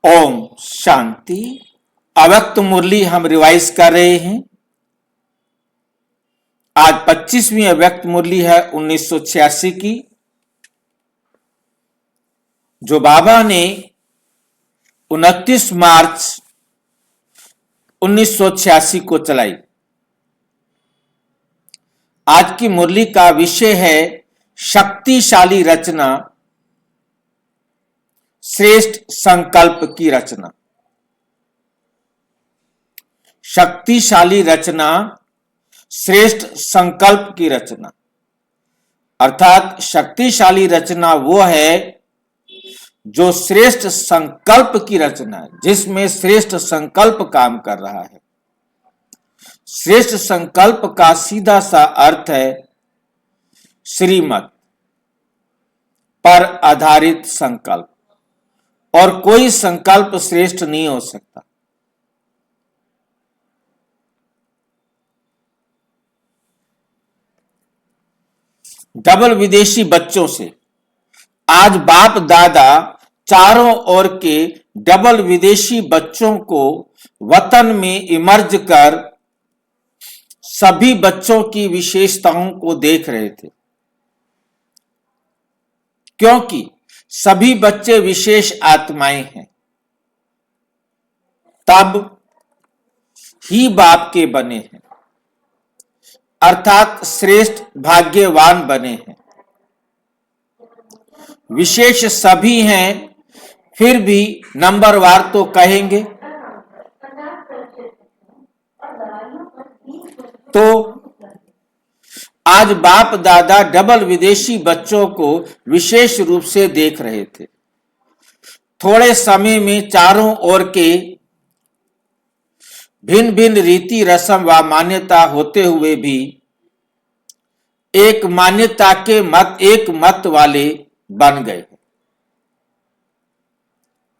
ओम शांति। अव्यक्त मुरली हम रिवाइज कर रहे हैं। आज 25वीं अव्यक्त मुरली है 1986 की, जो बाबा ने 29 मार्च 1986 को चलाई। आज की मुरली का विषय है शक्तिशाली रचना, श्रेष्ठ संकल्प की रचना। शक्तिशाली रचना, श्रेष्ठ संकल्प की रचना। अर्थात शक्तिशाली रचना वो है जो श्रेष्ठ संकल्प की रचना है, जिसमें श्रेष्ठ संकल्प काम कर रहा है। श्रेष्ठ संकल्प का सीधा सा अर्थ है श्रीमत पर आधारित संकल्प, और कोई संकल्प श्रेष्ठ नहीं हो सकता। डबल विदेशी बच्चों से आज बाप दादा चारों ओर के डबल विदेशी बच्चों को वतन में इमर्ज कर सभी बच्चों की विशेषताओं को देख रहे थे, क्योंकि सभी बच्चे विशेष आत्माएं हैं। तब ही बाप के बने हैं, अर्थात श्रेष्ठ भाग्यवान बने हैं। विशेष सभी हैं, फिर भी नंबरवार तो कहेंगे। तो आज बाप दादा डबल विदेशी बच्चों को विशेष रूप से देख रहे थे। थोड़े समय में चारों ओर के भिन्न भिन्न रीति रस्म व मान्यता होते हुए भी एक मत वाले बन गए।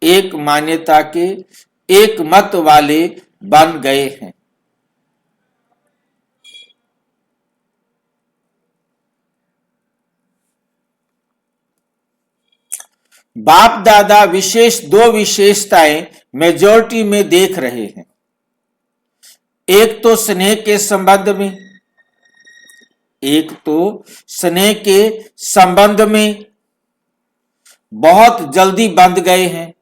एक मान्यता के एक मत वाले बन गए हैं। बाप दादा दो विशेषताएं मेजॉरिटी में देख रहे हैं। एक तो स्नेह के संबंध में बहुत जल्दी बंध गए हैं।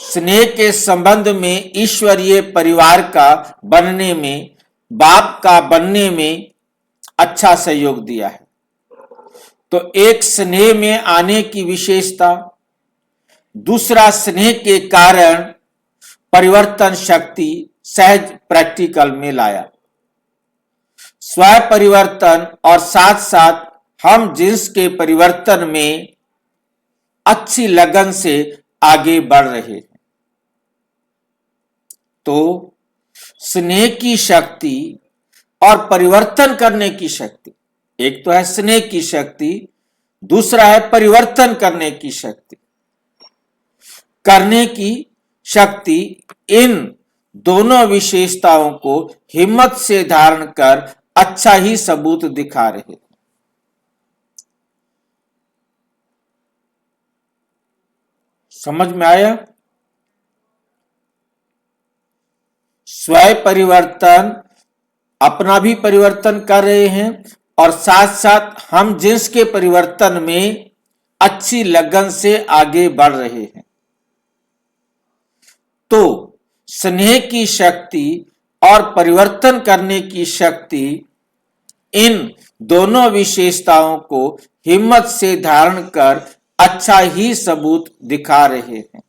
स्नेह के संबंध में ईश्वरीय परिवार का बनने में, बाप का बनने में अच्छा सहयोग दिया है। तो एक स्नेह में आने की विशेषता, दूसरा स्नेह के कारण परिवर्तन शक्ति सहज प्रैक्टिकल में लाया। स्व परिवर्तन और साथ साथ हम जिन्स के परिवर्तन में अच्छी लगन से आगे बढ़ रहे हैं। तो स्नेह की शक्ति और परिवर्तन करने की शक्ति, एक तो है स्नेह की शक्ति, दूसरा है परिवर्तन करने की शक्ति। इन दोनों विशेषताओं को हिम्मत से धारण कर अच्छा ही सबूत दिखा रहे। समझ में आया? स्वयं परिवर्तन, अपना भी परिवर्तन कर रहे हैं और साथ साथ हम जिन्स के परिवर्तन में अच्छी लगन से आगे बढ़ रहे हैं। तो स्नेह की शक्ति और परिवर्तन करने की शक्ति, इन दोनों विशेषताओं को हिम्मत से धारण कर अच्छा ही सबूत दिखा रहे हैं।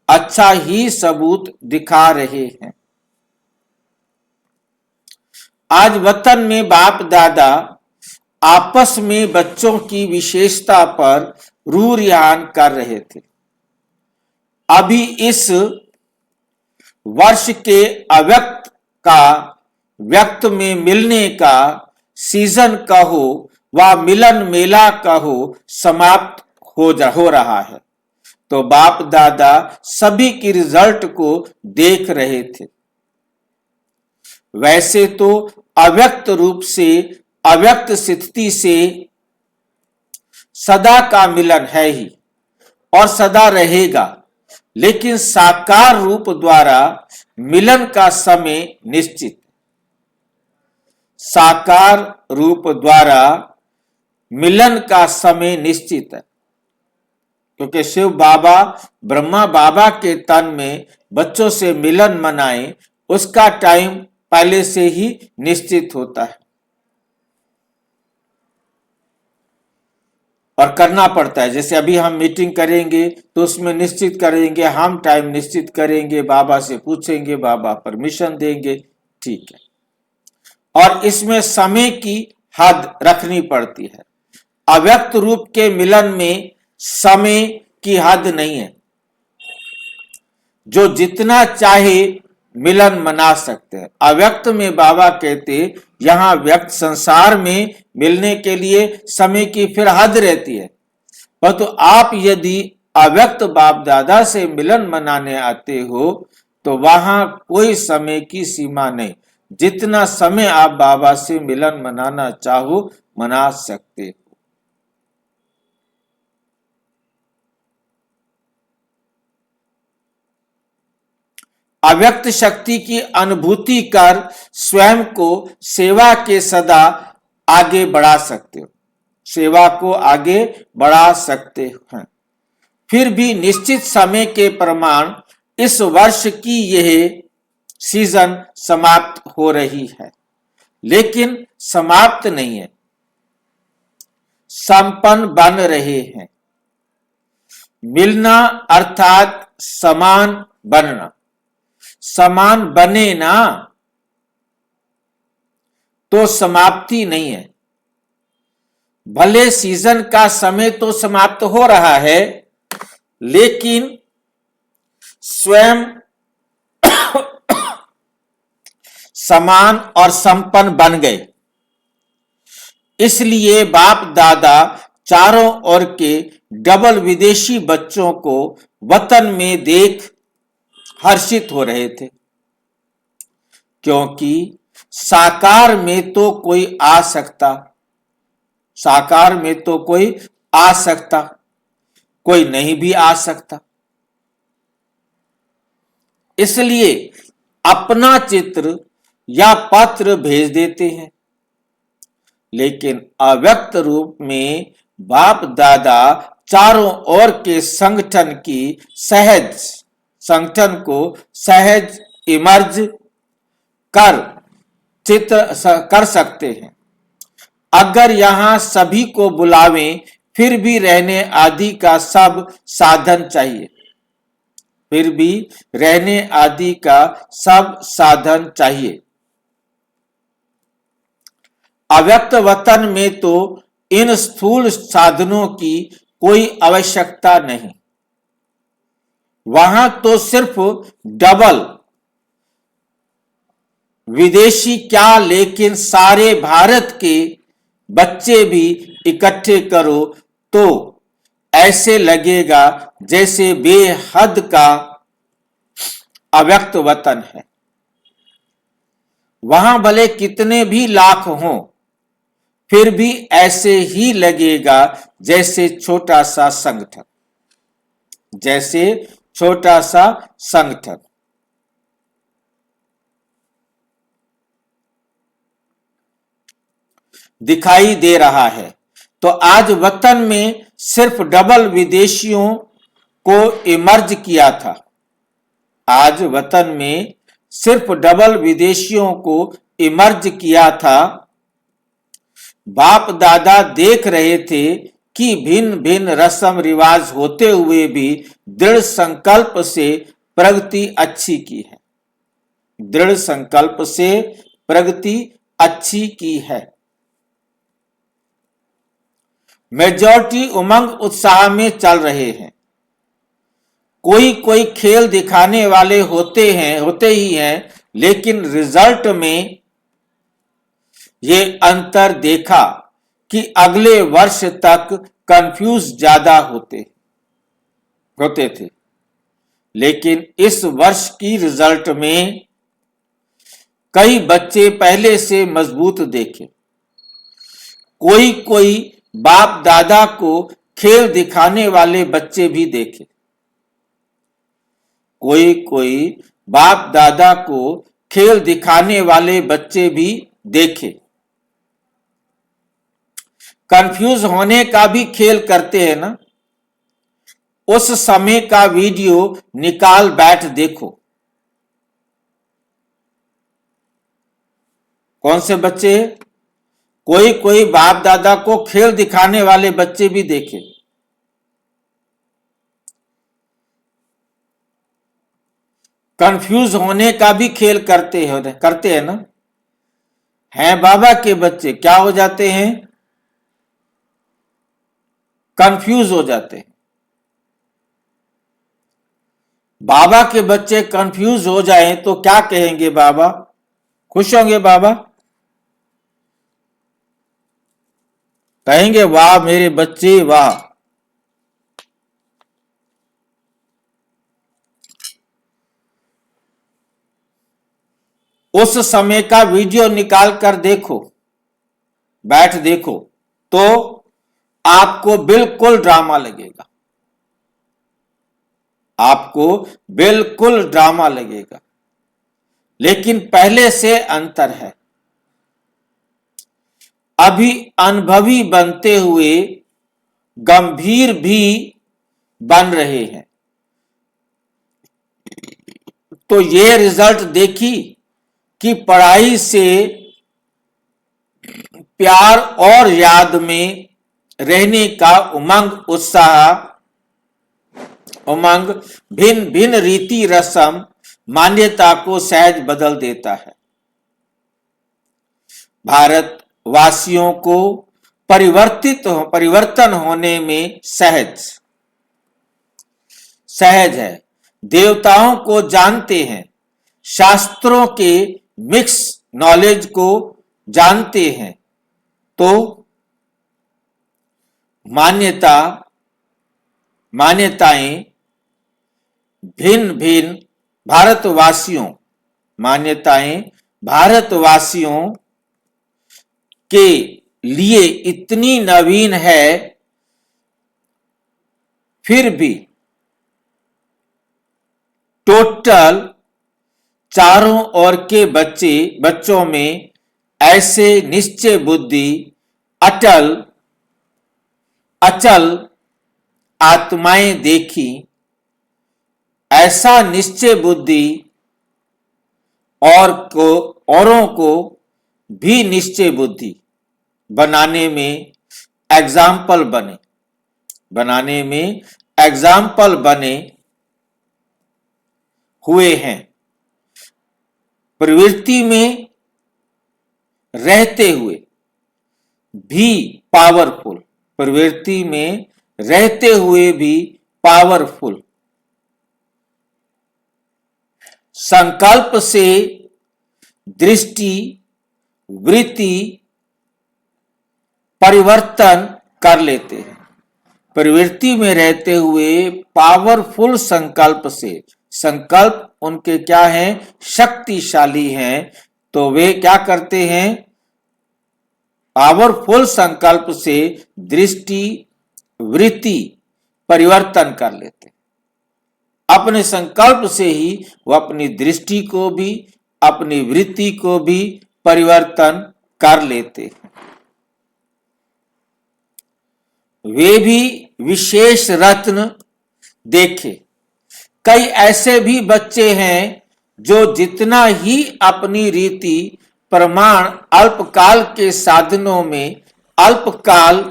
अच्छा ही सबूत दिखा रहे हैं। आज वतन में बाप दादा आपस में बच्चों की विशेषता पर रूरियान कर रहे थे। अभी इस वर्ष के अव्यक्त का व्यक्त में मिलने का सीजन कहो व मिलन मेला कहो समाप्त हो रहा है। तो बाप दादा सभी की रिजल्ट को देख रहे थे। वैसे तो अव्यक्त रूप से, अव्यक्त स्थिति से सदा का मिलन है ही, और सदा रहेगा, लेकिन साकार रूप द्वारा मिलन का समय निश्चित। साकार रूप द्वारा मिलन का समय निश्चित है, क्योंकि शिव बाबा ब्रह्मा बाबा के तन में बच्चों से मिलन मनाए, उसका टाइम पहले से ही निश्चित होता है और करना पड़ता है। जैसे अभी हम मीटिंग करेंगे तो उसमें निश्चित करेंगे, हम टाइम निश्चित करेंगे, बाबा से पूछेंगे, बाबा परमिशन देंगे, ठीक है। और इसमें समय की हद रखनी पड़ती है। अव्यक्त रूप के मिलन में समय की हद नहीं है, जो जितना चाहे मिलन मना सकते हैं। अव्यक्त में बाबा कहते यहां व्यक्त संसार में मिलने के लिए समय की फिर हद रहती है, परंतु आप यदि अव्यक्त बाप दादा से मिलन मनाने आते हो तो वहां कोई समय की सीमा नहीं, जितना समय आप बाबा से मिलन मनाना चाहो मना सकते हो। अव्यक्त शक्ति की अनुभूति कर स्वयं को सेवा के सदा आगे बढ़ा सकते हो, सेवा को आगे बढ़ा सकते हैं। फिर भी निश्चित समय के प्रमाण इस वर्ष की यह सीजन समाप्त हो रही है, लेकिन समाप्त नहीं है, संपन्न बन रहे हैं। मिलना अर्थात समान बनना, समान बने ना तो समाप्ति नहीं है। भले सीजन का समय तो समाप्त हो रहा है, लेकिन स्वयं समान और संपन्न बन गए। इसलिए बाप दादा चारों ओर के डबल विदेशी बच्चों को वतन में देख हर्षित हो रहे थे, क्योंकि साकार में तो कोई आ सकता, साकार में तो कोई आ सकता, कोई नहीं भी आ सकता। इसलिए अपना चित्र या पत्र भेज देते हैं, लेकिन अव्यक्त रूप में बाप दादा चारों ओर के संगठन को सहज इमर्ज कर चित्र कर सकते हैं। अगर यहां सभी को बुलावें फिर भी रहने आदि का सब साधन चाहिए, फिर भी रहने आदि का सब साधन चाहिए। अव्यक्त वतन में तो इन स्थूल साधनों की कोई आवश्यकता नहीं, वहां तो सिर्फ डबल विदेशी क्या, लेकिन सारे भारत के बच्चे भी इकट्ठे करो तो ऐसे लगेगा जैसे बेहद का अव्यक्त वतन है। वहां भले कितने भी लाख हों, फिर भी ऐसे ही लगेगा जैसे छोटा सा संगठन, जैसे छोटा सा संगठन। दिखाई दे रहा है। तो आज वतन में सिर्फ डबल विदेशियों को इमर्ज किया था, आज वतन में सिर्फ डबल विदेशियों को इमर्ज किया था। बाप दादा देख रहे थे कि भिन्न भिन्न रस्म रिवाज होते हुए भी दृढ़ संकल्प से प्रगति अच्छी की है, दृढ़ संकल्प से प्रगति अच्छी की है। मेजॉरिटी उमंग उत्साह में चल रहे हैं। कोई कोई खेल दिखाने वाले होते ही हैं, लेकिन रिजल्ट में ये अंतर देखा कि अगले वर्ष तक कंफ्यूज ज्यादा होते थे, लेकिन इस वर्ष की रिजल्ट में कई बच्चे पहले से मजबूत देखे। कोई कोई बाप दादा को खेल दिखाने वाले बच्चे भी देखे। कोई कोई बाप दादा को खेल दिखाने वाले बच्चे भी देखे। कंफ्यूज होने का भी खेल करते हैं ना, उस समय का वीडियो निकाल बैठ देखो। कौन से बच्चे? कोई कोई बाप दादा को खेल दिखाने वाले बच्चे भी देखे। कंफ्यूज होने का भी खेल करते हैं ना। हैं बाबा के बच्चे क्या हो जाते हैं? कंफ्यूज हो जाते हैं। बाबा के बच्चे कंफ्यूज हो जाएं तो क्या कहेंगे बाबा? खुश होंगे बाबा? कहेंगे वाह मेरे बच्चे वाह। उस समय का वीडियो निकाल कर देखो, बैठ देखो, तो आपको बिल्कुल ड्रामा लगेगा। आपको बिल्कुल ड्रामा लगेगा। लेकिन पहले से अंतर है। अभी अनुभवी बनते हुए गंभीर भी बन रहे हैं। तो ये रिजल्ट देखी कि पढ़ाई से प्यार और याद में रहने का उमंग भिन्न भिन्न रीति रस्म मान्यता को सहज बदल देता है। भारतवासियों को परिवर्तन होने में सहज है। देवताओं को जानते हैं, शास्त्रों के मिक्स नॉलेज को जानते हैं, तो मान्यताएं भिन्न भिन्न भारतवासियों के लिए इतनी नवीन है, फिर भी टोटल चारों ओर के बच्चों में ऐसे निश्चय बुद्धि, अचल आत्माएं देखी। ऐसा निश्चय बुद्धि औरों को भी निश्चय बुद्धि बनाने में एग्जाम्पल बने हुए हैं। प्रवृत्ति में रहते हुए भी पावरफुल संकल्प से दृष्टि वृत्ति परिवर्तन कर लेते हैं। प्रवृत्ति में रहते हुए पावरफुल संकल्प उनके क्या हैं? शक्तिशाली हैं। तो वे क्या करते हैं? पावरफुल संकल्प से दृष्टि वृत्ति परिवर्तन कर लेते हैं। अपने संकल्प से ही वो अपनी दृष्टि को भी, अपनी वृत्ति को भी परिवर्तन कर लेते हैं। वे भी विशेष रत्न देखे। कई ऐसे भी बच्चे हैं जो जितना ही अपनी रीति प्रमाण अल्पकाल के साधनों में, अल्पकाल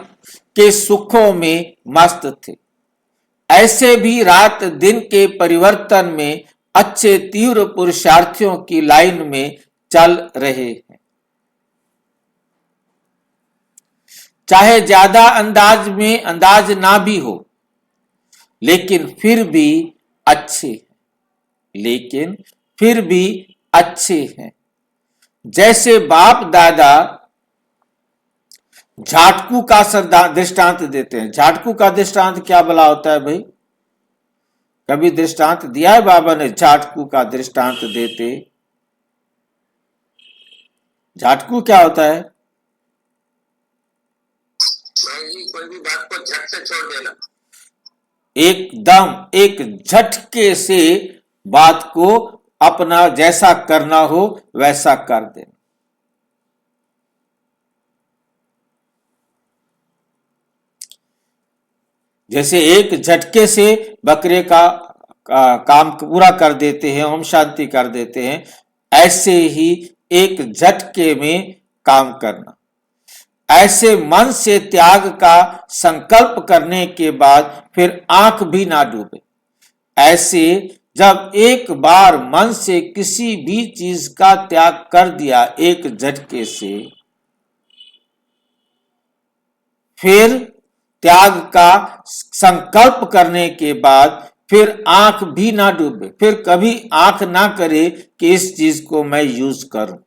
के सुखों में मस्त थे, ऐसे भी रात दिन के परिवर्तन में अच्छे तीव्र पुरुषार्थियों की लाइन में चल रहे हैं। चाहे ज्यादा अंदाज ना भी हो, लेकिन फिर भी अच्छे हैं। जैसे बाप दादा झाटकू का दृष्टांत देते हैं। झाटकू का दृष्टांत क्या भला होता है भाई? कभी दृष्टांत दिया है बाबा ने? झाटकू का दृष्टांत देते। झाटकू क्या होता है? कोई भी बात को झट से छोड़ देना। एकदम एक झटके से बात को अपना जैसा करना हो वैसा कर देना। जैसे एक झटके से बकरे का काम पूरा कर देते हैं, ओम शांति कर देते हैं, ऐसे ही एक झटके में काम करना। ऐसे मन से त्याग का संकल्प करने के बाद फिर आंख भी ना डूबे। ऐसे जब एक बार मन से किसी भी चीज का त्याग कर दिया एक झटके से, फिर त्याग का संकल्प करने के बाद फिर आंख भी ना डूबे, फिर कभी आंख ना करे कि इस चीज को मैं यूज करूं।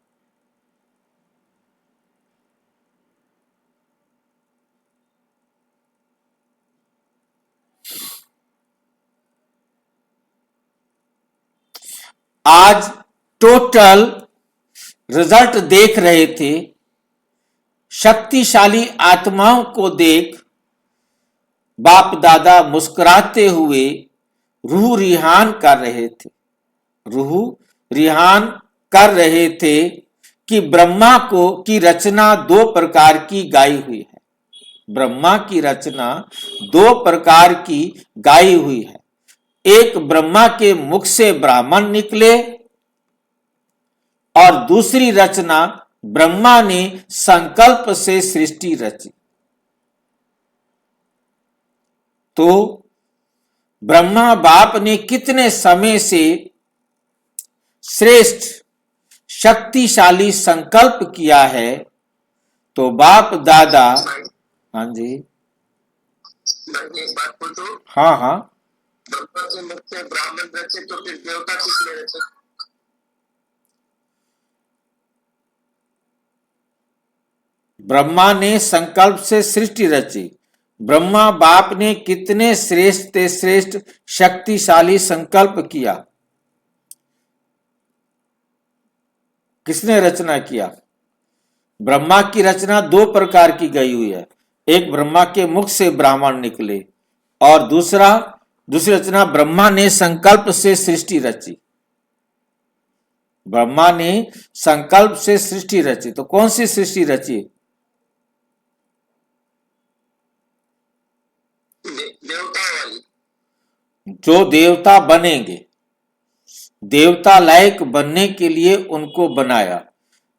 आज टोटल रिजल्ट देख रहे थे, शक्तिशाली आत्माओं को देख बाप दादा मुस्कुराते हुए रूह रिहान कर रहे थे। रूह रिहान कर रहे थे कि ब्रह्मा को की रचना दो प्रकार की गाई हुई है। ब्रह्मा की रचना दो प्रकार की गाई हुई है। एक ब्रह्मा के मुख से ब्राह्मण निकले और दूसरी रचना ब्रह्मा ने संकल्प से सृष्टि रची। तो ब्रह्मा बाप ने कितने समय से श्रेष्ठ शक्तिशाली संकल्प किया है, तो बाप दादा। हाँ जी, एक बात पूछो। हाँ हाँ, ब्रह्मा के मुख से ब्राह्मण रचे तो फिर देवता किसने रचे? ब्रह्मा ने संकल्प से सृष्टि रची। ब्रह्मा बाप ने कितने श्रेष्ठ ते श्रेष्ठ शक्तिशाली संकल्प किया। किसने रचना किया? ब्रह्मा की रचना दो प्रकार की गई हुई है। एक ब्रह्मा के मुख से ब्राह्मण निकले और दूसरी रचना ब्रह्मा ने संकल्प से सृष्टि रची। ब्रह्मा ने संकल्प से सृष्टि रची, तो कौन सी सृष्टि रची? देवता वाली। जो देवता बनेंगे, देवता लायक बनने के लिए उनको बनाया,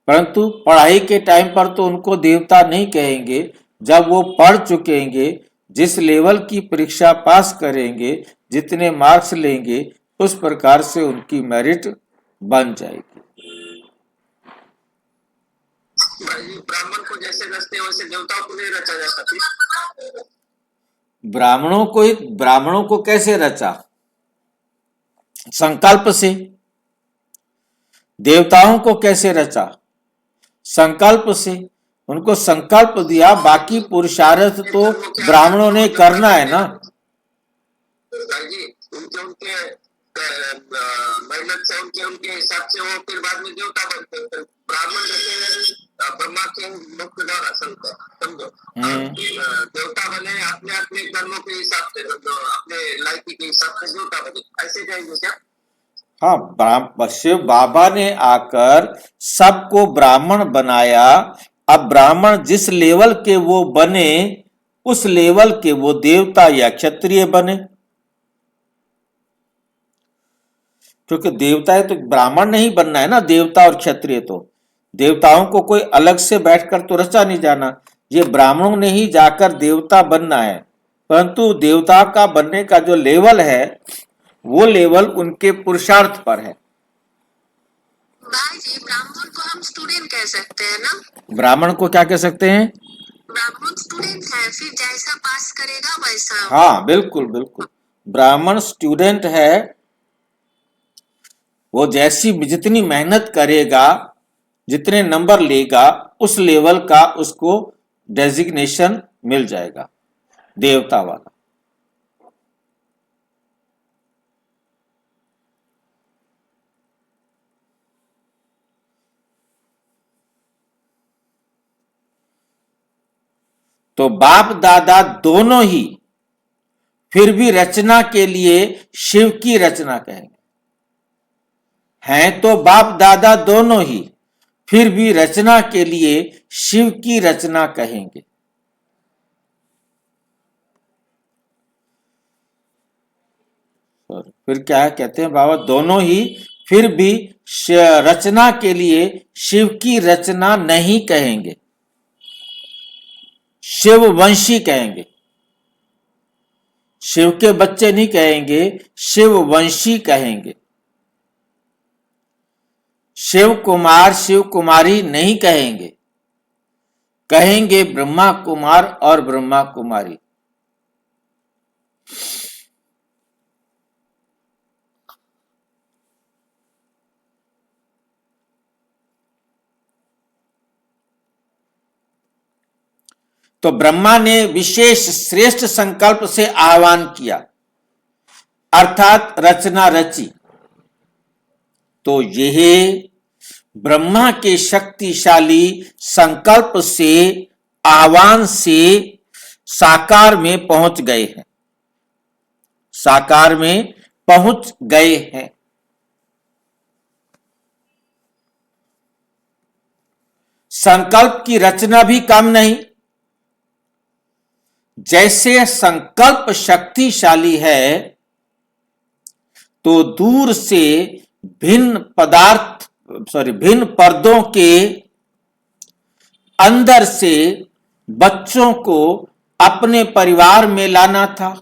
परंतु पढ़ाई के टाइम पर तो उनको देवता नहीं कहेंगे। जब वो पढ़ चुकेंगे, जिस लेवल की परीक्षा पास करेंगे, जितने मार्क्स लेंगे, उस प्रकार से उनकी मेरिट बन जाएगी। ब्राह्मण को जैसे रचते वैसे देवताओं को नहीं रचा जाता फिर? ब्राह्मणों को कैसे रचा? संकल्प से। देवताओं को कैसे रचा? संकल्प से। उनको संकल्प दिया, बाकी पुरुषार्थ तो ब्राह्मणों ने करना है ना। उनके उनके मेहनत से उनके हिसाब से वो फिर बाद में देवता बनते हैं। ब्राह्मण जैसे ब्रह्मा के मुख्य द्वारा समझो, देवता बने अपने अपने कर्मों के हिसाब से, अपने लायकी के हिसाब से देवता बने, ऐसे कहेंगे क्या? हाँ, शिव बाबा ने आकर सबको ब्राह्मण बनाया। अब ब्राह्मण जिस लेवल के वो बने, उस लेवल के वो देवता या क्षत्रिय बने। क्योंकि देवता है तो ब्राह्मण नहीं बनना है ना, देवता और क्षत्रिय। तो देवताओं को कोई अलग से बैठकर तो रचा नहीं जाना, ये ब्राह्मणों ने ही जाकर देवता बनना है। परंतु देवता का बनने का जो लेवल है, वो लेवल उनके पुरुषार्थ पर है। भाई जी, ब्राह्मण को हम स्टूडेंट कह सकते हैं ना? ब्राह्मण को क्या कह सकते हैं? ब्राह्मण स्टूडेंट है, फिर जैसा पास करेगा वैसा। हाँ, बिल्कुल बिल्कुल, ब्राह्मण स्टूडेंट है। वो जैसी जितनी मेहनत करेगा, जितने नंबर लेगा, उस लेवल का उसको डेजिग्नेशन मिल जाएगा, देवता वाला। तो बाप दादा दोनों ही फिर भी रचना के लिए शिव की रचना कहेंगे। हैं तो बाप दादा दोनों ही फिर भी रचना के लिए शिव की रचना कहेंगे। फिर क्या है, कहते हैं बाबा दोनों ही फिर भी रचना के लिए शिव की रचना नहीं कहेंगे, शिववंशी कहेंगे। शिव के बच्चे नहीं कहेंगे, शिववंशी कहेंगे। शिव कुमार शिव कुमारी नहीं कहेंगे, कहेंगे ब्रह्मा कुमार और ब्रह्मा कुमारी। तो ब्रह्मा ने विशेष श्रेष्ठ संकल्प से आह्वान किया, अर्थात रचना रची। तो यह ब्रह्मा के शक्तिशाली संकल्प से, आह्वान से साकार में पहुंच गए हैं, साकार में पहुंच गए हैं। संकल्प की रचना भी कम नहीं। जैसे संकल्प शक्तिशाली है तो दूर से भिन्न पर्दों के अंदर से बच्चों को अपने परिवार में लाना था।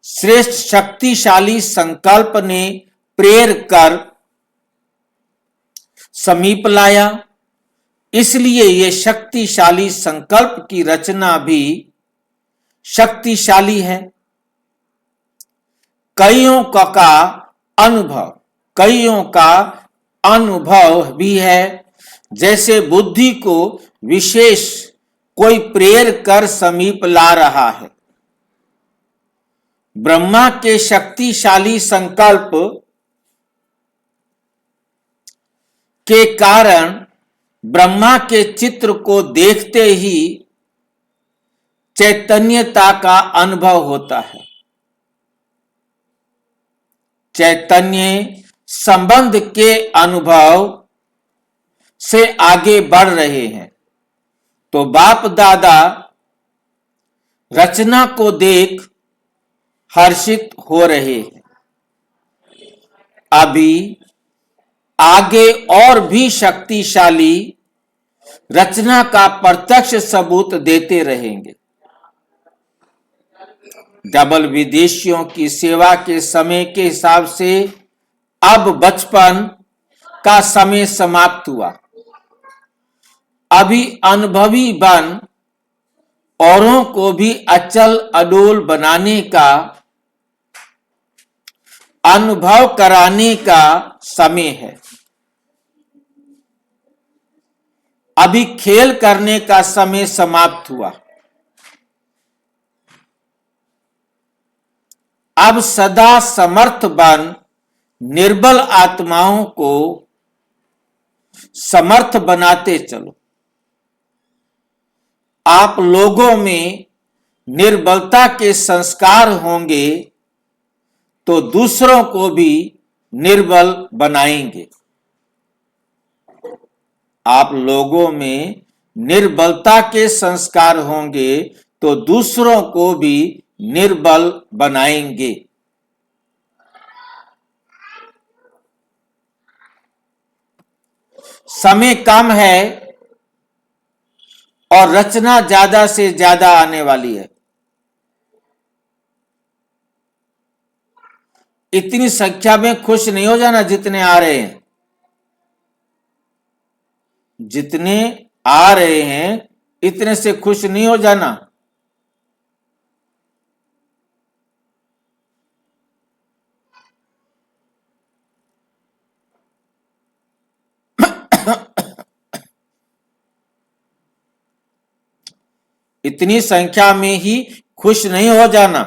श्रेष्ठ शक्तिशाली संकल्प ने प्रेर कर समीप लाया। इसलिए यह शक्तिशाली संकल्प की रचना भी शक्तिशाली है। कईयों का अनुभव भी है। जैसे बुद्धि को विशेष कोई प्रेर कर समीप ला रहा है। ब्रह्मा के शक्तिशाली संकल्प के कारण ब्रह्मा के चित्र को देखते ही चैतन्यता का अनुभव होता है। चैतन्य संबंध के अनुभव से आगे बढ़ रहे हैं। तो बाप दादा रचना को देख हर्षित हो रहे हैं। अभी आगे और भी शक्तिशाली रचना का प्रत्यक्ष सबूत देते रहेंगे। डबल विदेशियों की सेवा के समय के हिसाब से अब बचपन का समय समाप्त हुआ। अभी अनुभवी बन औरों को भी अचल अडोल बनाने का, अनुभव कराने का समय है। अभी खेल करने का समय समाप्त हुआ। अब सदा समर्थ बन निर्बल आत्माओं को समर्थ बनाते चलो। आप लोगों में निर्बलता के संस्कार होंगे तो दूसरों को भी निर्बल बनाएंगे। आप लोगों में निर्बलता के संस्कार होंगे तो दूसरों को भी निर्बल बनाएंगे। समय कम है और रचना ज्यादा से ज्यादा आने वाली है। इतनी संख्या में खुश नहीं हो जाना जितने आ रहे हैं। जितने आ रहे हैं इतने से खुश नहीं हो जाना। इतनी संख्या में ही खुश नहीं हो जाना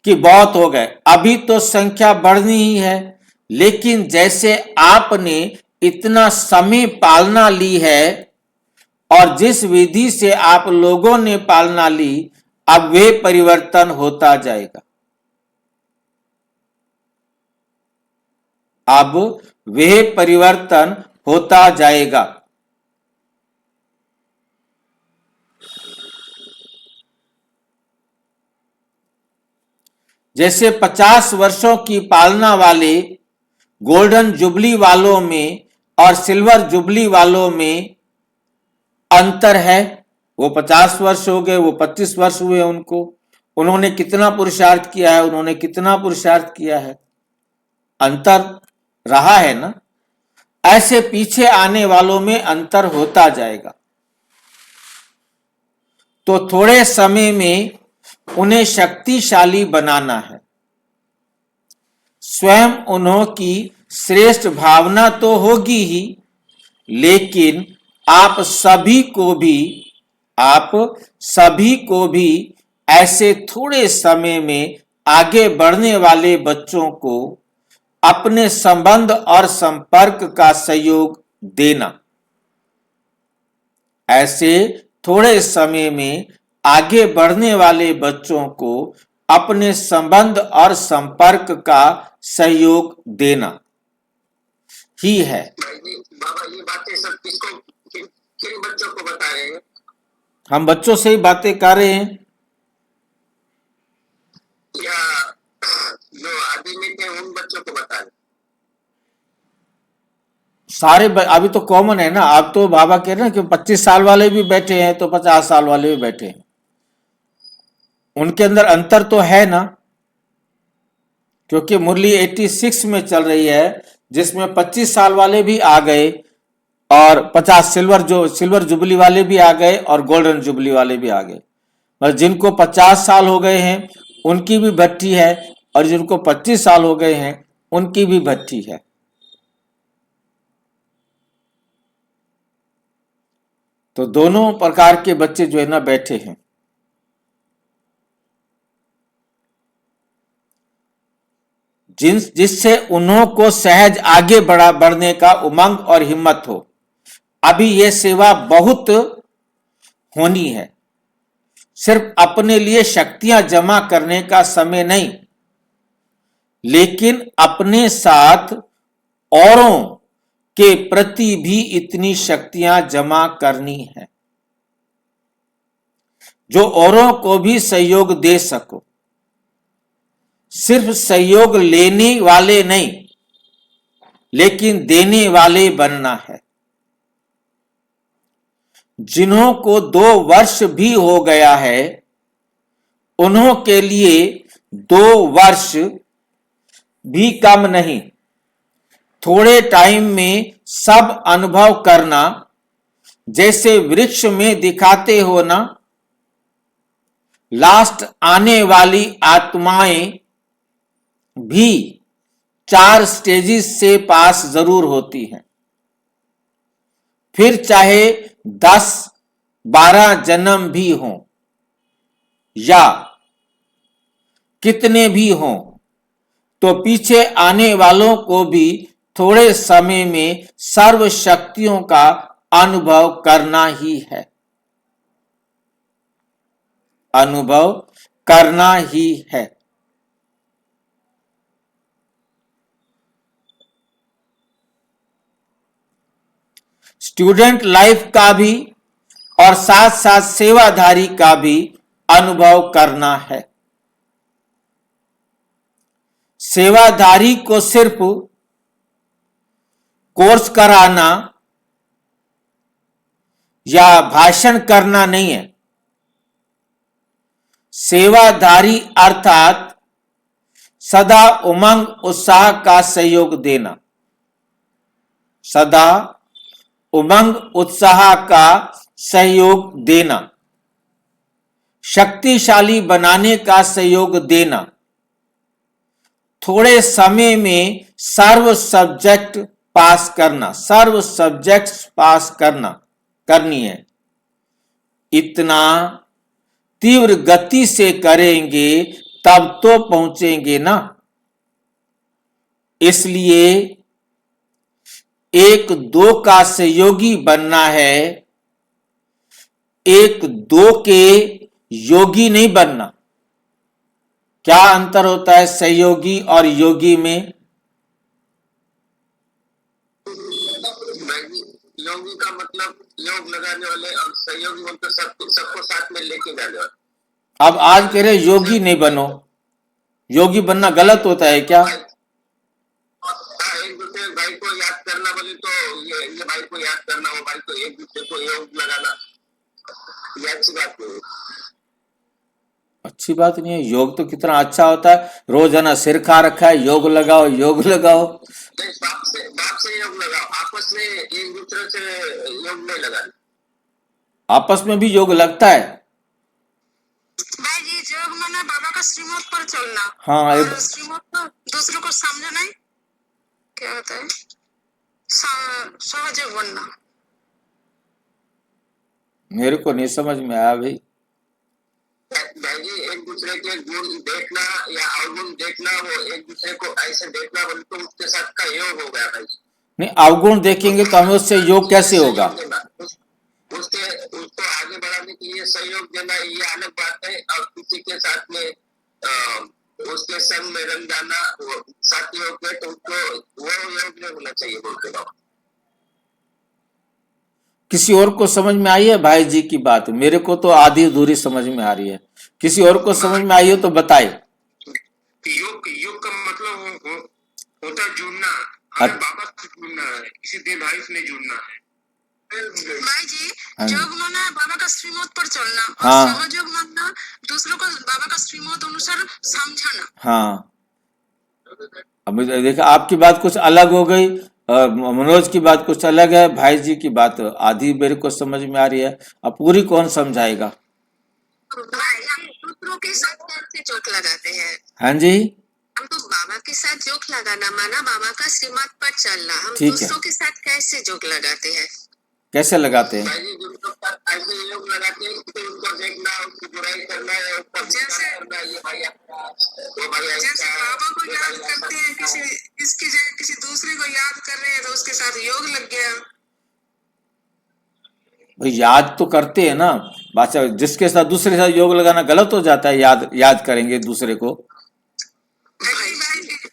कि बहुत हो गए। अभी तो संख्या बढ़नी ही है, लेकिन जैसे आपने इतना समय पालना ली है और जिस विधि से आप लोगों ने पालना ली, अब वे परिवर्तन होता जाएगा। अब वे परिवर्तन होता जाएगा। जैसे 50 वर्षों की पालना वाले गोल्डन जुबली वालों में और सिल्वर जुबली वालों में अंतर है। वो 50 वर्ष हो गए, वो 25 वर्ष हुए उनको, उन्होंने कितना पुरुषार्थ किया है, उन्होंने कितना पुरुषार्थ किया है, अंतर रहा है ना। ऐसे पीछे आने वालों में अंतर होता जाएगा। तो थोड़े समय में उन्हें शक्तिशाली बनाना है। स्वयं उन्हों की श्रेष्ठ भावना तो होगी ही, लेकिन आप सभी को भी ऐसे थोड़े समय में आगे बढ़ने वाले बच्चों को अपने संबंध और संपर्क का सहयोग देना। ऐसे थोड़े समय में आगे बढ़ने वाले बच्चों को अपने संबंध और संपर्क का सहयोग देना ही है। बाबा ये बातें सब किसको, किन बच्चों को बता रहे हैं? हम बच्चों से ही बातें कर रहे हैं, या जो आदि में थे उन बच्चों को बता रहे हैं? सारे अभी तो कॉमन है ना। आप तो बाबा कह रहे हैं कि 25 साल वाले भी बैठे हैं तो 50 साल वाले भी बैठे हैं, उनके अंदर अंतर तो है ना। क्योंकि मुरली 86 में चल रही है, जिसमें 25 साल वाले भी आ गए और 50 सिल्वर जुबली वाले भी आ गए और गोल्डन जुबली वाले भी आ गए। मतलब जिनको 50 साल हो गए हैं उनकी भी भट्टी है, और जिनको 25 साल हो गए हैं उनकी भी भट्टी है। तो दोनों प्रकार के बच्चे जो है ना बैठे हैं। जिससे उन्हों को सहज आगे बढ़ने का उमंग और हिम्मत हो। अभी यह सेवा बहुत होनी है, सिर्फ अपने लिए शक्तियां जमा करने का समय नहीं, लेकिन अपने साथ औरों के प्रति भी इतनी शक्तियां जमा करनी है जो औरों को भी सहयोग दे सको। सिर्फ सहयोग लेने वाले नहीं, लेकिन देने वाले बनना है। जिन्हों को 2 वर्ष भी हो गया है, उन्हों के लिए 2 वर्ष भी कम नहीं। थोड़े टाइम में सब अनुभव करना, जैसे वृक्ष में दिखाते हो ना, लास्ट आने वाली आत्माएं भी 4 स्टेजेस से पास जरूर होती हैं। फिर चाहे 10-12 जन्म भी हों या कितने भी हों, तो पीछे आने वालों को भी थोड़े समय में सर्व शक्तियों का अनुभव करना ही है, अनुभव करना ही है। स्टूडेंट लाइफ का भी और साथ साथ सेवाधारी का भी अनुभव करना है। सेवाधारी को सिर्फ कोर्स कराना या भाषण करना नहीं है। सेवाधारी अर्थात सदा उमंग उत्साह का सहयोग देना, सदा उमंग उत्साह का सहयोग देना, शक्तिशाली बनाने का सहयोग देना, थोड़े समय में सर्व सब्जेक्ट पास करना, सर्व सब्जेक्ट्स पास करनी है। इतना तीव्र गति से करेंगे तब तो पहुंचेंगे ना। इसलिए 1-2 का सहयोगी बनना है, एक दो के योगी नहीं बनना। क्या अंतर होता है सहयोगी और योगी में? योगी का मतलब योग लगाने वाले, और सहयोगी मतलब सबको साथ में लेके जाने वाले। अब आज कह रहे योगी नहीं बनो, योगी बनना गलत होता है क्या? एक दूसरे भाई को याद करना बोले तो ये भाई को याद करना, वो भाई को, एक दूसरे को योग लगाना, ये अच्छी बात नहीं है। अच्छी बात नहीं है। योग तो कितना अच्छा होता है, रोजाना सिर खा रखा है, योग लगाओ योग लगाओ। बाप से योग लगाओ, आपस में एक दूसरे से योग नहीं लगाना। आपस में भी योग लगता है। भाई जी योग माना बाबा का श्रीमत पर चलना। हाँ, और श्रीमत को दूसरों को समझना है, क्या होता है सहयोग बनना। मेरे को नहीं समझ में आया भाई। भाई जी एक दूसरे के गुण देखना या अवगुण देखना, वो एक दूसरे को ऐसे देखना बोले तो उसके साथ का योग हो गया भाई। नहीं, अवगुण देखेंगे तो हमें उससे योग कैसे होगा? उसको आगे बढ़ाने के लिए सहयोग देना ये अलग बात है, और किसी के साथ में उसके संग में रंग जाना, वो साथी योग है तो उसको वो योग नहीं होना चाहिए बोलते बाबा। किसी और को समझ में आई है भाई जी की बात? मेरे को तो आधी अधूरी समझ में आ रही है। किसी और को समझ में आई हो तो बताए। योग का मतलब होता जुड़ना, हमें बाबा से जुड़ना है, किसी दीर्घायु से नहीं जुड़ना है। भाई जी योग माना बाबा का श्रीमत पर चलना, और हाँ। सहयोग माना दूसरों को बाबा का श्रीमत अनुसार समझाना। हाँ, अब देखा आपकी बात कुछ अलग हो गई, मनोज की बात कुछ अलग है, भाई जी की बात आधी मेरे को समझ में आ रही है। अब पूरी कौन समझाएगा? भाई हम दूसरों के साथ कैसे जोक लगाते हैं? हाँ जी, हम तो बाबा के साथ जोक लगाना माना बाबा का श्रीमत पर चलना। हम ठीक है। दूसरों के साथ कैसे जोक लगाते हैं? कैसे लगाते हैं? ऐसे योग लगाते हैं कि उनको देखना, उसकी बुराई करना या उसका जैसे करना, ये भाई आपका, वो भाई जैसे ऐसा, बाबा को ये याद भाई करते हैं, ऐसा। इसकी जगह किसी दूसरे को याद कर रहे हैं तो उसके साथ योग लग गया। भाई याद तो करते हैं ना, बादशाह जिसके साथ दूसरे के साथ योग लगाना गलत हो जाता है। याद करेंगे दूसरे को। भाई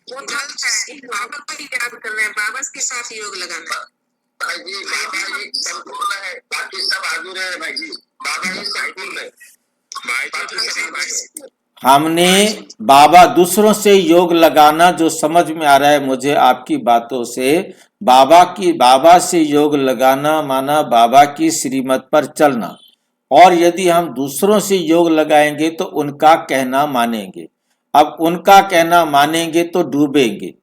वो गलत है, बाबा को ही याद कर रहे हैं, बाबा के साथ योग लगाना। भाई जी बाबा ही संपूर्ण है, बाकी सब अधूरे है। भाई जी बाबा ही संपूर्ण है, बाकी सब हमने बाबा दूसरों से योग लगाना जो समझ में आ रहा है मुझे आपकी बातों से, बाबा से योग लगाना माना बाबा की श्रीमत पर चलना। और यदि हम दूसरों से योग लगाएंगे तो उनका कहना मानेंगे। अब उनका कहना मानेंगे तो डूबेंगे,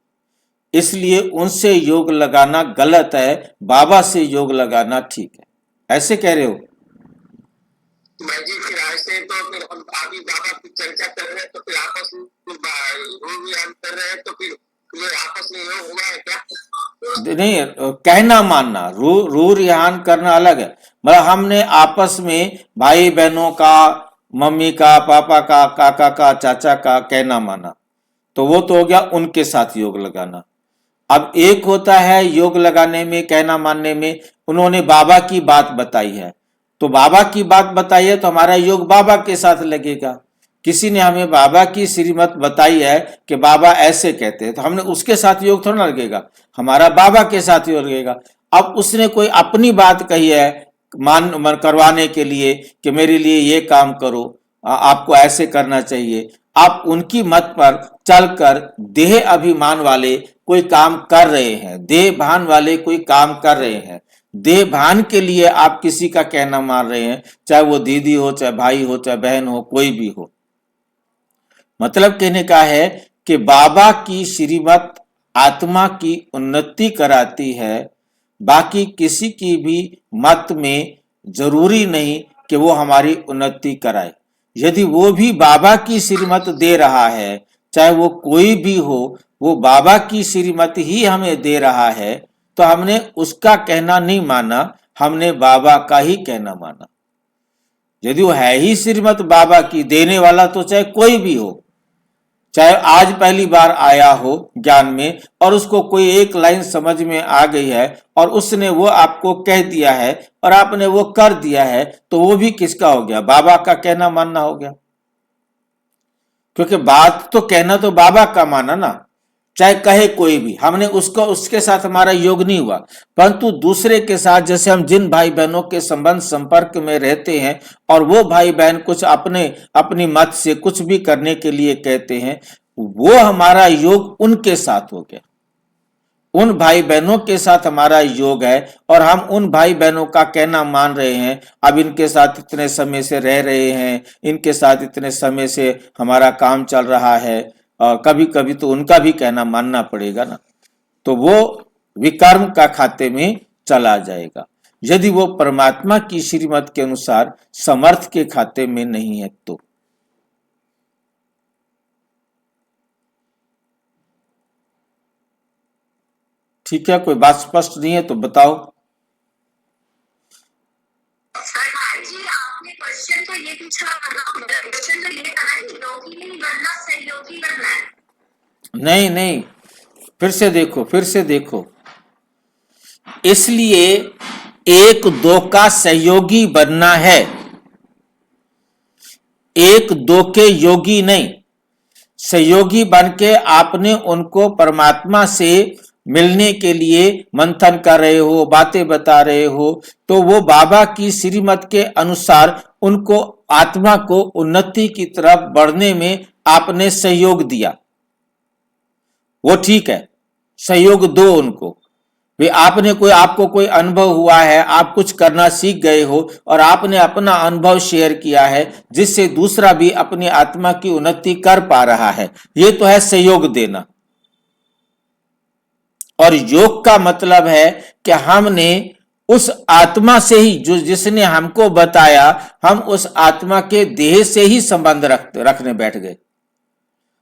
इसलिए उनसे योग लगाना गलत है, बाबा से योग लगाना ठीक है। ऐसे कह रहे हो? भाई जी फिर ऐसे तो फिर हम अभी बाबा की चर्चा कर रहे हैं, तो फिर आपस में योग याद कर रहे हैं, तो फिर ये आपस में योग हुआ है क्या? नहीं, कहना मानना, रू रिहान करना अलग है। मतलब हमने आपस में भाई बहनों का, मम्मी का, पापा का, काका का, चाचा का कहना माना, तो वो तो हो गया उनके साथ योग लगाना। अब एक होता है योग लगाने में, कहना मानने में, उन्होंने बाबा की बात बताई है, तो बाबा की बात बताई है तो हमारा योग बाबा के साथ लगेगा। किसी ने हमें बाबा की श्रीमत बताई है कि बाबा ऐसे कहते हैं, तो हमने उसके साथ योग थोड़ा ना लगेगा, हमारा बाबा के साथ योग लगेगा। अब उसने कोई अपनी बात कही है मान करवाने के लिए कि मेरे लिए ये काम करो, आपको ऐसे करना चाहिए। आप उनकी मत पर चलकर देह अभिमान वाले कोई काम कर रहे हैं, देह भान वाले कोई काम कर रहे हैं, देह भान के लिए आप किसी का कहना मान रहे हैं, चाहे वो दीदी हो, चाहे भाई हो, चाहे बहन हो, कोई भी हो। मतलब कहने का है कि बाबा की श्रीमत आत्मा की उन्नति कराती है, बाकी किसी की भी मत में जरूरी नहीं कि वो हमारी उन्नति कराए। यदि वो भी बाबा की श्रीमत दे रहा है, चाहे वो कोई भी हो, वो बाबा की श्रीमत ही हमें दे रहा है, तो हमने उसका कहना नहीं माना, हमने बाबा का ही कहना माना। यदि वो है ही श्रीमत बाबा की देने वाला, तो चाहे कोई भी हो, चाहे आज पहली बार आया हो ज्ञान में और उसको कोई एक लाइन समझ में आ गई है और उसने वो आपको कह दिया है और आपने वो कर दिया है, तो वो भी किसका हो गया? बाबा का कहना मानना हो गया। क्योंकि बात तो कहना तो बाबा का माना ना, चाहे कहे कोई भी, हमने उसके साथ हमारा योग नहीं हुआ। परंतु दूसरे के साथ जैसे हम जिन भाई बहनों के संबंध संपर्क में रहते हैं और वो भाई बहन कुछ अपनी मत से कुछ भी करने के लिए कहते हैं, वो हमारा योग उनके साथ हो गया। उन भाई बहनों के साथ हमारा योग है और हम उन भाई बहनों का कहना मान रहे हैं। अब इनके साथ इतने समय से रह रहे हैं, इनके साथ इतने समय से हमारा काम चल रहा है, और कभी कभी तो उनका भी कहना मानना पड़ेगा ना, तो वो विकर्म का खाते में चला जाएगा। यदि वो परमात्मा की श्रीमत के अनुसार समर्थ के खाते में नहीं है तो। ठीक है, कोई बात स्पष्ट नहीं है तो बताओ। जी आपने क्वेश्चन तो ये पूछा, क्वेश्चन तो ये था कि योगी नहीं बनना, सहयोगी बनना है। नहीं, फिर से देखो। इसलिए एक दो का सहयोगी बनना है, एक दो के योगी नहीं। सहयोगी बन के आपने उनको परमात्मा से मिलने के लिए मंथन कर रहे हो, बातें बता रहे हो, तो वो बाबा की श्रीमत के अनुसार उनको आत्मा को उन्नति की तरफ बढ़ने में आपने सहयोग दिया, वो ठीक है, सहयोग दो उनको। वे आपको कोई अनुभव हुआ है, आप कुछ करना सीख गए हो और आपने अपना अनुभव शेयर किया है जिससे दूसरा भी अपनी आत्मा की उन्नति कर पा रहा है, ये तो है सहयोग देना। और योग का मतलब है कि हमने उस आत्मा से ही, जो जिसने हमको बताया, हम उस आत्मा के देह से ही संबंध रखने बैठ गए।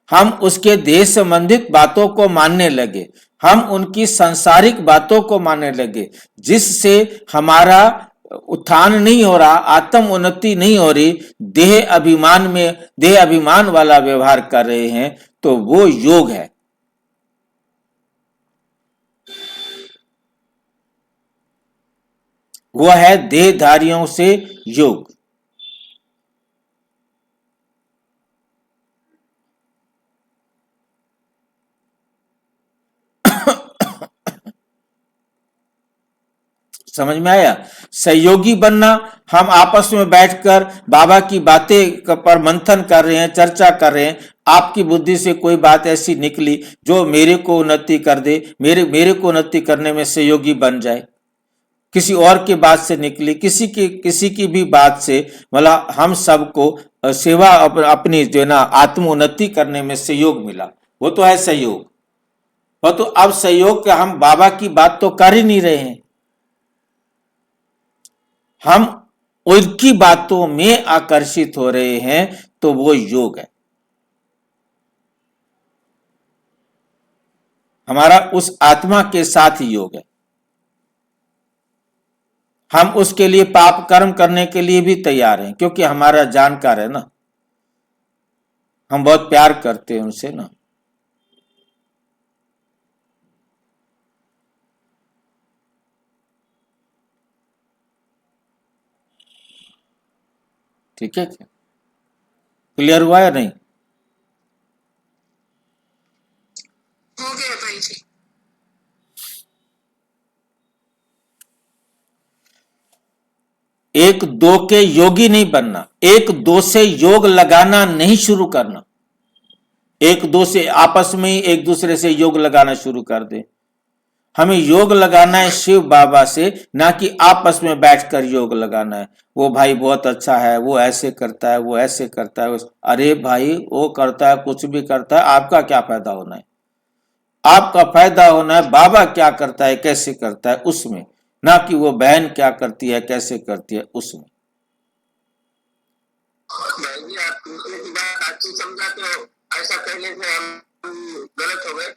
हम उसके देह संबंधित बातों को मानने लगे, हम उनकी सांसारिक बातों को मानने लगे, जिससे हमारा उत्थान नहीं हो रहा, आत्म उन्नति नहीं हो रही, देह अभिमान वाला व्यवहार कर रहे हैं, तो वो योग है। वो है देहधारियों से योग। समझ में आया? सहयोगी बनना, हम आपस में बैठकर बाबा की बातें पर मंथन कर रहे हैं, चर्चा कर रहे हैं, आपकी बुद्धि से कोई बात ऐसी निकली जो मेरे को उन्नति कर दे, मेरे को उन्नति करने में सहयोगी बन जाए। किसी और की बात से निकली, किसी की भी बात से, मतलब हम सबको सेवा अपनी जो है ना आत्म उन्नति करने में सहयोग मिला, वो तो है सहयोग। वो तो अब सहयोग का हम बाबा की बात तो कर ही नहीं रहे हैं, हम उनकी बातों में आकर्षित हो रहे हैं, तो वो योग है। हमारा उस आत्मा के साथ ही योग है। हम उसके लिए पाप कर्म करने के लिए भी तैयार हैं, क्योंकि हमारा जानकार है ना, हम बहुत प्यार करते हैं उनसे ना। ठीक है, क्या क्लियर हुआ या नहीं? हो गया भाई जी। एक दो के योगी नहीं बनना, एक दो से योग लगाना नहीं शुरू करना। एक दो से आपस में ही एक दूसरे से योग लगाना शुरू कर दे। हमें योग लगाना है शिव बाबा से, ना कि आपस में बैठकर योग लगाना है। वो भाई बहुत अच्छा है, वो ऐसे करता है, वो ऐसे करता है। अरे भाई, वो करता है, कुछ भी करता है, आपका क्या फायदा होना है? आपका फायदा होना है बाबा क्या करता है, कैसे करता है, उसमें, ना कि वो बहन क्या करती है, कैसे करती है, उसमें। भाई जी, आप दूसरे की बात अच्छी समझा तो ऐसा कहने से हम गलत हो गए।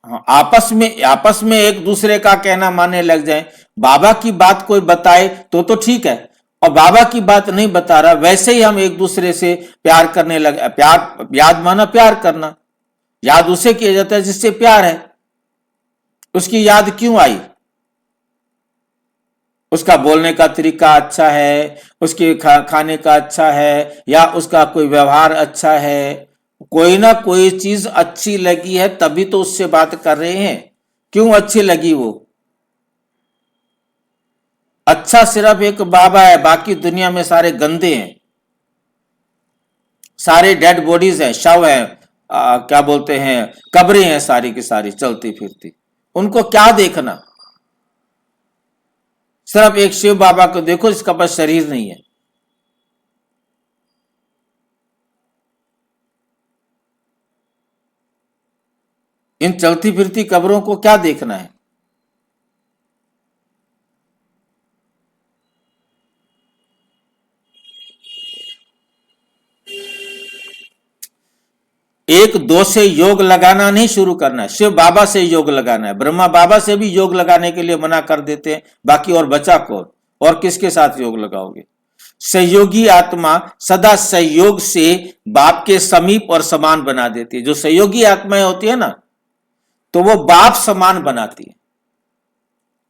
हाँ, आपस में एक दूसरे का कहना मानने लग जाए। बाबा की बात कोई बताए तो ठीक है, और बाबा की बात नहीं बता रहा, वैसे ही हम एक दूसरे से प्यार करने लगे। प्यार, याद माना प्यार करना, याद उसे किया जाता है जिससे प्यार है। उसकी याद क्यों आई? उसका बोलने का तरीका अच्छा है, उसके खाने का अच्छा है, या उसका कोई व्यवहार अच्छा है, कोई ना कोई चीज अच्छी लगी है तभी तो उससे बात कर रहे हैं। क्यों अच्छी लगी वो? अच्छा सिर्फ एक बाबा है, बाकी दुनिया में सारे गंदे हैं, सारे डेड बॉडीज हैं, शव हैं, क्या बोलते हैं, कब्रें हैं सारी की सारी चलती फिरती। उनको क्या देखना? सिर्फ एक शिव बाबा को देखो जिसका पास शरीर नहीं है। इन चलती फिरती कब्रों को क्या देखना है? एक दो से योग लगाना नहीं शुरू करना है, शिव बाबा से योग लगाना है। ब्रह्मा बाबा से भी योग लगाने के लिए मना कर देते हैं, बाकी और बचा कौन? और किसके साथ योग लगाओगे? सहयोगी आत्मा सदा सहयोग से बाप के समीप और समान बना देती है। जो सहयोगी आत्माएं होती है ना, तो वो बाप समान बनाती है,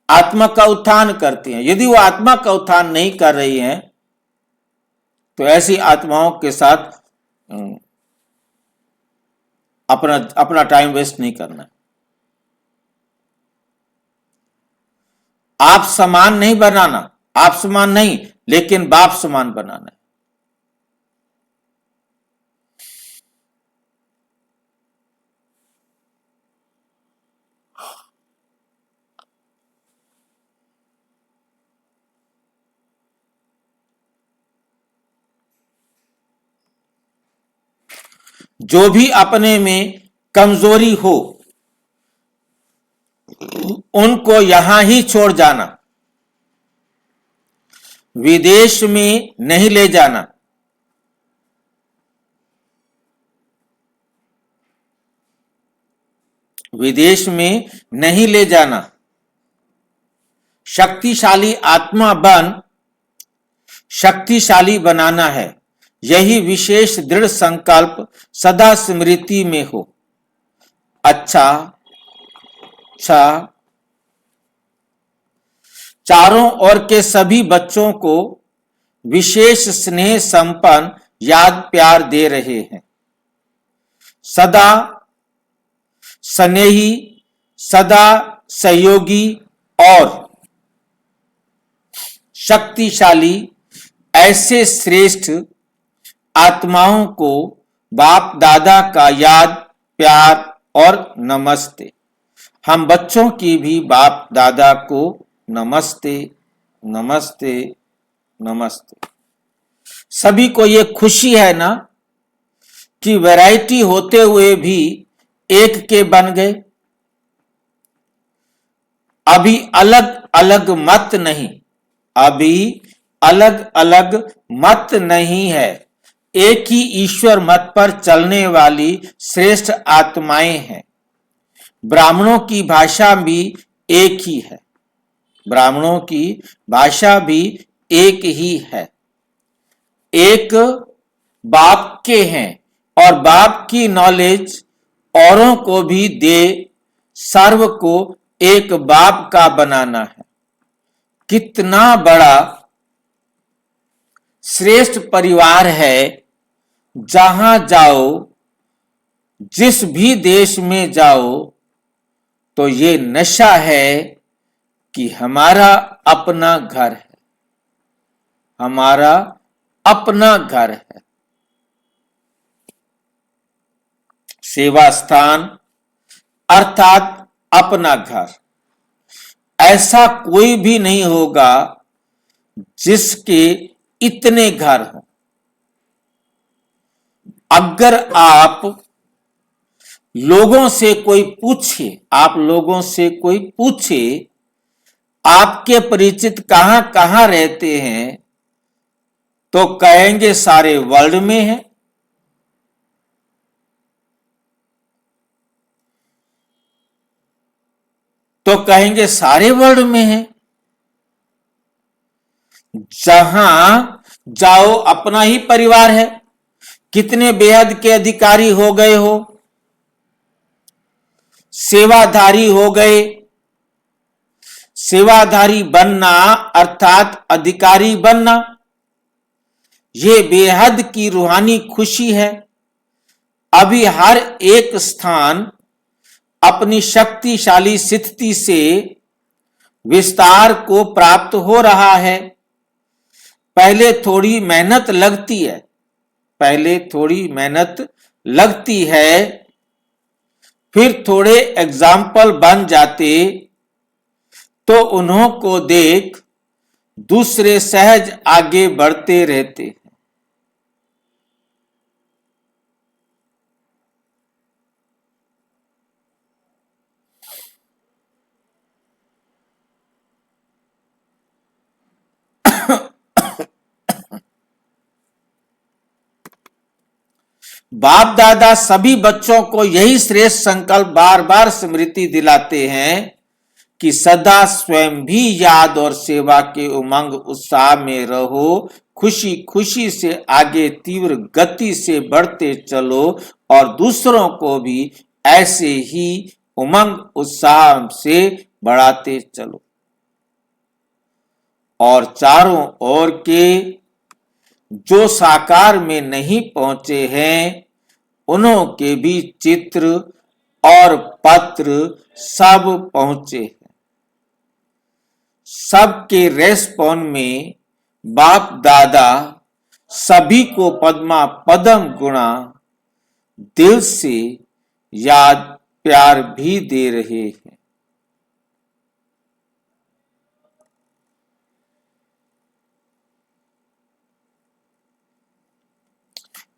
आत्मा का उत्थान करती हैं। यदि वो आत्मा का उत्थान नहीं कर रही हैं तो ऐसी आत्माओं के साथ अपना अपना टाइम वेस्ट नहीं करना। आप समान नहीं बनाना, आप समान नहीं, लेकिन बाप समान बनाना है। जो भी अपने में कमजोरी हो उनको यहां ही छोड़ जाना, विदेश में नहीं ले जाना। विदेश में नहीं ले जाना। शक्तिशाली आत्मा बन शक्तिशाली बनाना है, यही विशेष दृढ़ संकल्प सदा स्मृति में हो। अच्छा, चारों ओर के सभी बच्चों को विशेष स्नेह संपन्न याद प्यार दे रहे हैं। सदा स्नेही, सदा सहयोगी और शक्तिशाली ऐसे श्रेष्ठ आत्माओं को बाप दादा का याद प्यार और नमस्ते। हम बच्चों की भी बाप दादा को नमस्ते नमस्ते नमस्ते। सभी को ये खुशी है ना कि वैरायटी होते हुए भी एक के बन गए। अभी अलग अलग मत नहीं, अभी अलग अलग मत नहीं है, एक ही ईश्वर मत पर चलने वाली श्रेष्ठ आत्माएं हैं। ब्राह्मणों की भाषा भी एक ही है, ब्राह्मणों की भाषा भी एक ही है। एक बाप के हैं और बाप की नॉलेज औरों को भी दे, सर्व को एक बाप का बनाना है। कितना बड़ा श्रेष्ठ परिवार है। जहां जाओ, जिस भी देश में जाओ, तो ये नशा है कि हमारा अपना घर है, हमारा अपना घर है। सेवा स्थान अर्थात अपना घर। ऐसा कोई भी नहीं होगा जिसके इतने घर हों। अगर आप लोगों से कोई पूछे, आप लोगों से कोई पूछे आपके परिचित कहां कहां रहते हैं, तो कहेंगे सारे वर्ल्ड में हैं। तो कहेंगे सारे वर्ल्ड में हैं। जहां जाओ अपना ही परिवार है। कितने बेहद के अधिकारी हो गए हो, सेवाधारी हो गए। सेवाधारी बनना अर्थात अधिकारी बनना, ये बेहद की रूहानी खुशी है। अभी हर एक स्थान अपनी शक्तिशाली स्थिति से विस्तार को प्राप्त हो रहा है। पहले थोड़ी मेहनत लगती है, पहले थोड़ी मेहनत लगती है, फिर थोड़े एग्जाम्पल बन जाते तो उन्हों को देख दूसरे सहज आगे बढ़ते रहते। बाप दादा सभी बच्चों को यही श्रेष्ठ संकल्प बार बार स्मृति दिलाते हैं कि सदा स्वयं भी याद और सेवा के उमंग उत्साह में रहो। खुशी खुशी से आगे तीव्र गति से बढ़ते चलो और दूसरों को भी ऐसे ही उमंग उत्साह से बढ़ाते चलो। और चारों ओर के जो साकार में नहीं पहुंचे हैं, उन्हों के भी चित्र और पत्र सब पहुंचे हैं। सबके रेस्पॉन में बाप दादा सभी को पद्मा पदम गुणा दिल से याद प्यार भी दे रहे हैं।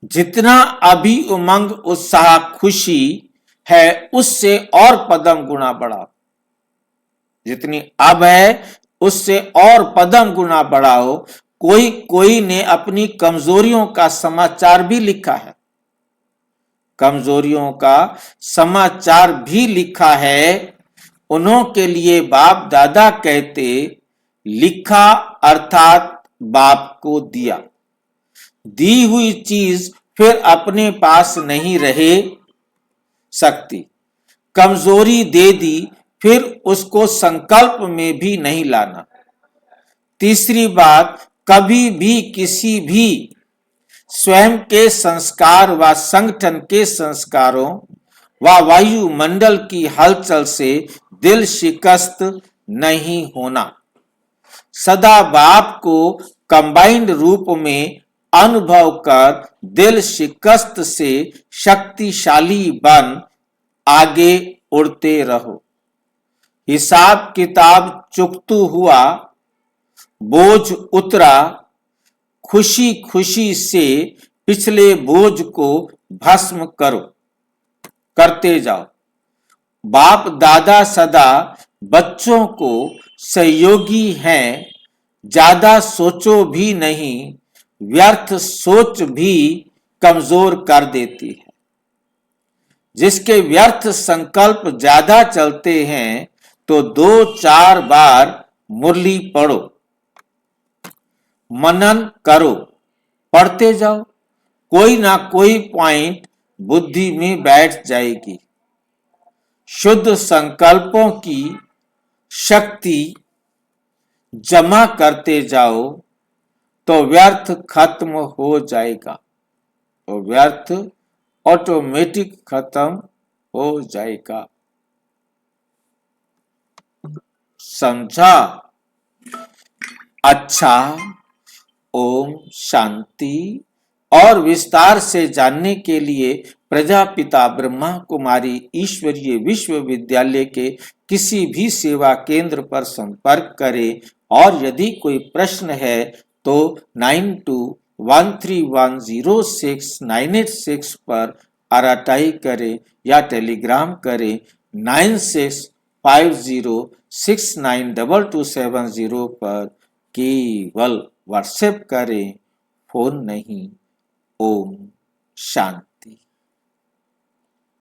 जितना अभी उमंग उत्साह खुशी है उससे और पदम गुना बढ़ाओ। जितनी अब है उससे और पदम गुना बढ़ाओ। कोई ने अपनी कमजोरियों का समाचार भी लिखा है, कमजोरियों का समाचार भी लिखा है। उन्हों के लिए बाप दादा कहते लिखा अर्थात बाप को दिया। दी हुई चीज फिर अपने पास नहीं रह सकती। कमजोरी दे दी फिर उसको संकल्प में भी नहीं लाना। तीसरी बात, कभी भी किसी भी स्वयं के संस्कार व संगठन के संस्कारों व वायुमंडल की हलचल से दिल शिकस्त नहीं होना। सदा बाप को कंबाइंड रूप में अनुभव कर दिल शिकस्त से शक्तिशाली बन आगे उड़ते रहो। हिसाब किताब चुकतू हुआ, बोझ उतरा, खुशी खुशी से पिछले बोझ को भस्म करो, करते जाओ। बाप दादा सदा बच्चों को सहयोगी हैं। ज्यादा सोचो भी नहीं, व्यर्थ सोच भी कमजोर कर देती है। जिसके व्यर्थ संकल्प ज्यादा चलते हैं तो 2-4 बार मुरली पढ़ो, मनन करो, पढ़ते जाओ। कोई ना कोई पॉइंट बुद्धि में बैठ जाएगी। शुद्ध संकल्पों की शक्ति जमा करते जाओ तो व्यर्थ खत्म हो जाएगा, तो व्यर्थ ऑटोमेटिक खत्म हो जाएगा। समझा? अच्छा, ओम शांति। और विस्तार से जानने के लिए प्रजापिता ब्रह्मा कुमारी ईश्वरीय विश्वविद्यालय के किसी भी सेवा केंद्र पर संपर्क करें। और यदि कोई प्रश्न है तो 9213106986 पर आरटाई करें या टेलीग्राम करें 9650692270 पर। केवल व्हाट्सएप करें, फोन नहीं। ओम शांति।